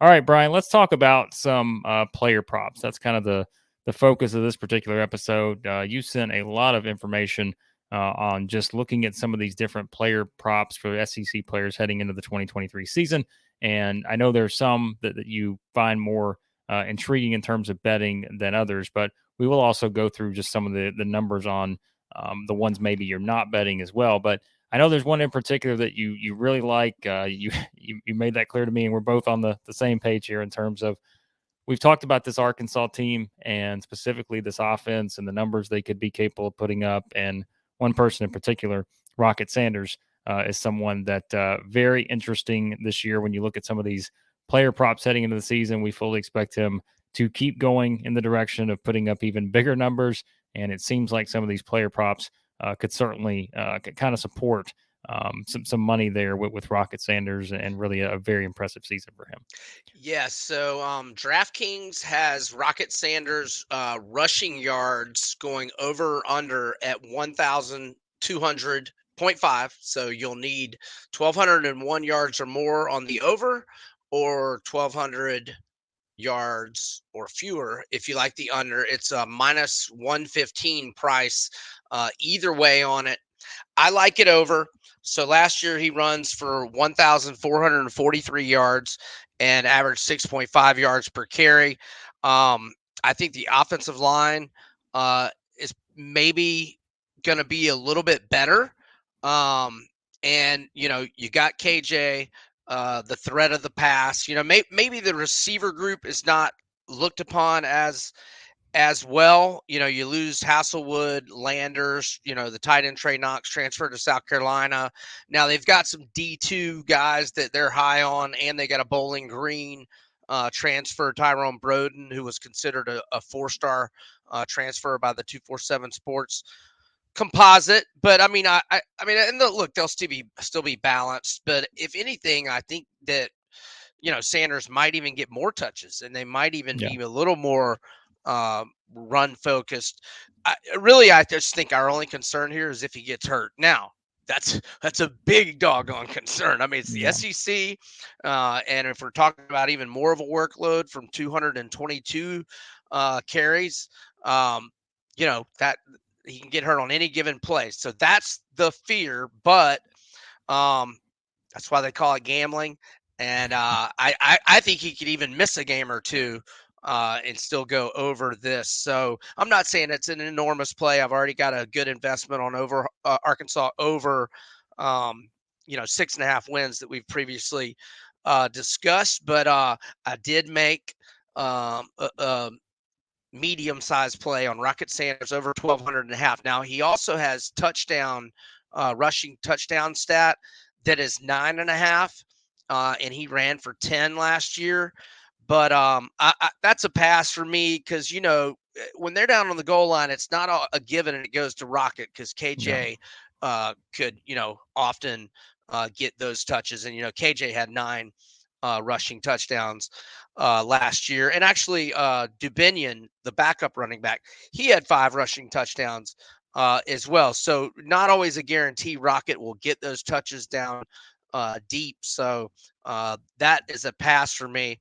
All right, Brian, let's talk about some player props. That's kind of the focus of this particular episode. You sent a lot of information on just looking at some of these different player props for SEC players heading into the 2023 season. And I know there's some that you find more intriguing in terms of betting than others, but we will also go through just some of the numbers on the ones maybe you're not betting as well. But I know there's one in particular that you really like. You made that clear to me, and we're both on the same page here in terms of we've talked about this Arkansas team and specifically this offense and the numbers they could be capable of putting up. And one person in particular, Rocket Sanders, is someone that very interesting this year. When you look at some of these player props heading into the season, we fully expect him to keep going in the direction of putting up even bigger numbers. And it seems like some of these player props could certainly kind of support some money there with Rocket Sanders, and really a very impressive season for him. Yeah, so DraftKings has Rocket Sanders rushing yards going over under at 1,200.5. So you'll need 1,201 yards or more on the over, or 1,200 yards or fewer if you like the under. It's a minus 115 price either way on it. I like it over. So last year he runs for 1,443 yards and averaged 6.5 yards per carry. I think the offensive line is maybe going to be a little bit better. And, you got KJ, the threat of the pass. Maybe the receiver group is not looked upon as well. You lose Hasselwood, Landers, the tight end Trey Knox transferred to South Carolina. Now they've got some D2 guys that they're high on, and they got a Bowling Green transfer, Tyrone Broden, who was considered a four-star transfer by the 247 Sports composite. But I mean, I mean, and look, they'll still be balanced. But if anything, I think that Sanders might even get more touches, and they might even Yeah. be a little more run focused. I just think our only concern here is if he gets hurt. Now, that's a big doggone concern. I mean, it's the Yeah. SEC, and if we're talking about even more of a workload from 222 carries, that he can get hurt on any given play. So that's the fear, but that's why they call it gambling. And I think he could even miss a game or two and still go over this. So I'm not saying it's an enormous play. I've already got a good investment on over Arkansas over, 6.5 wins that we've previously discussed. But I did make a medium-sized play on Rocket Sanders over 1,200.5. Now he also has rushing touchdown stat that is 9.5, and he ran for 10 last year. But that's a pass for me because when they're down on the goal line, it's not a given, and it goes to Rocket because Yeah. KJ could often get those touches, and KJ had 9 rushing touchdowns last year, and actually Dubinion, the backup running back, he had 5 rushing touchdowns as well. So not always a guarantee Rocket will get those touches down deep. So that is a pass for me.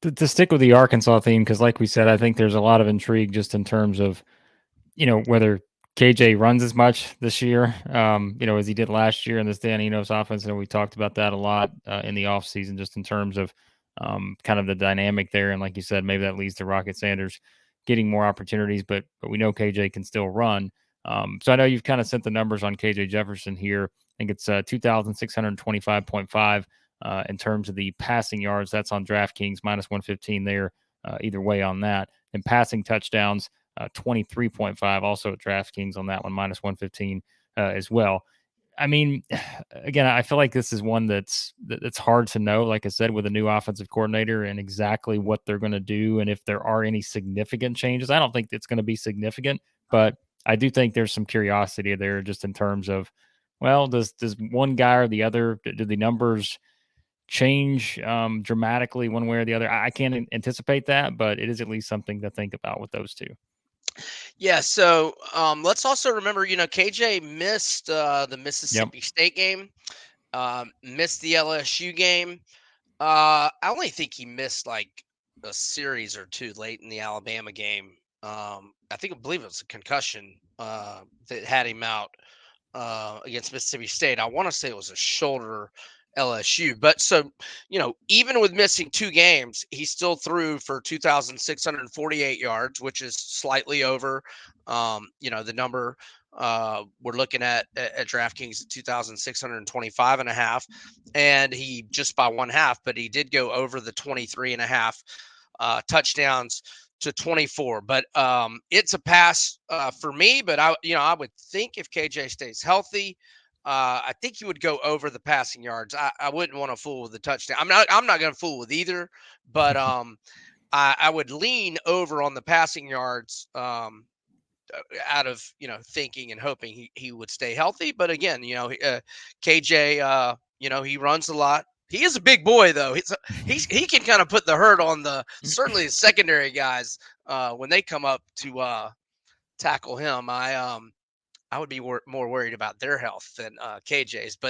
To stick with the Arkansas theme, because like we said, I think there's a lot of intrigue just in terms of whether KJ runs as much this year, as he did last year in this Dan Enos offense. And we talked about that a lot in the offseason, just in terms of kind of the dynamic there. And like you said, maybe that leads to Rocket Sanders getting more opportunities, but we know KJ can still run. So I know you've kind of sent the numbers on KJ Jefferson here. I think it's 2,625.5 in terms of the passing yards. That's on DraftKings, minus 115 there, either way on that. And passing touchdowns, 23.5 also at DraftKings on that one, minus 115 as well. I mean, again, I feel like this is one that's hard to know, like I said, with a new offensive coordinator and exactly what they're going to do and if there are any significant changes. I don't think it's going to be significant, but I do think there's some curiosity there just in terms of, well, does one guy or the other, do the numbers change dramatically one way or the other? I can't anticipate that, but it is at least something to think about with those two. Yeah, so let's also remember, KJ missed the Yep. Mississippi State game, missed the LSU game. I only think he missed like a series or two late in the Alabama game. I believe it was a concussion that had him out against Mississippi State. I want to say it was a shoulder LSU. But so, even with missing 2 games, he still threw for 2,648 yards, which is slightly over, the number we're looking at DraftKings at 2,625 and a half. And he just by one half, but he did go over the 23 and a half touchdowns to 24. But it's a pass for me. But I would think if KJ stays healthy, I think he would go over the passing yards. I wouldn't want to fool with the touchdown. I'm not going to fool with either. But I would lean over on the passing yards. Out of thinking and hoping he would stay healthy. But again, KJ, he runs a lot. He is a big boy though. He can kind of put the hurt on the certainly the secondary guys when they come up to tackle him. I would be more worried about their health than KJ's. But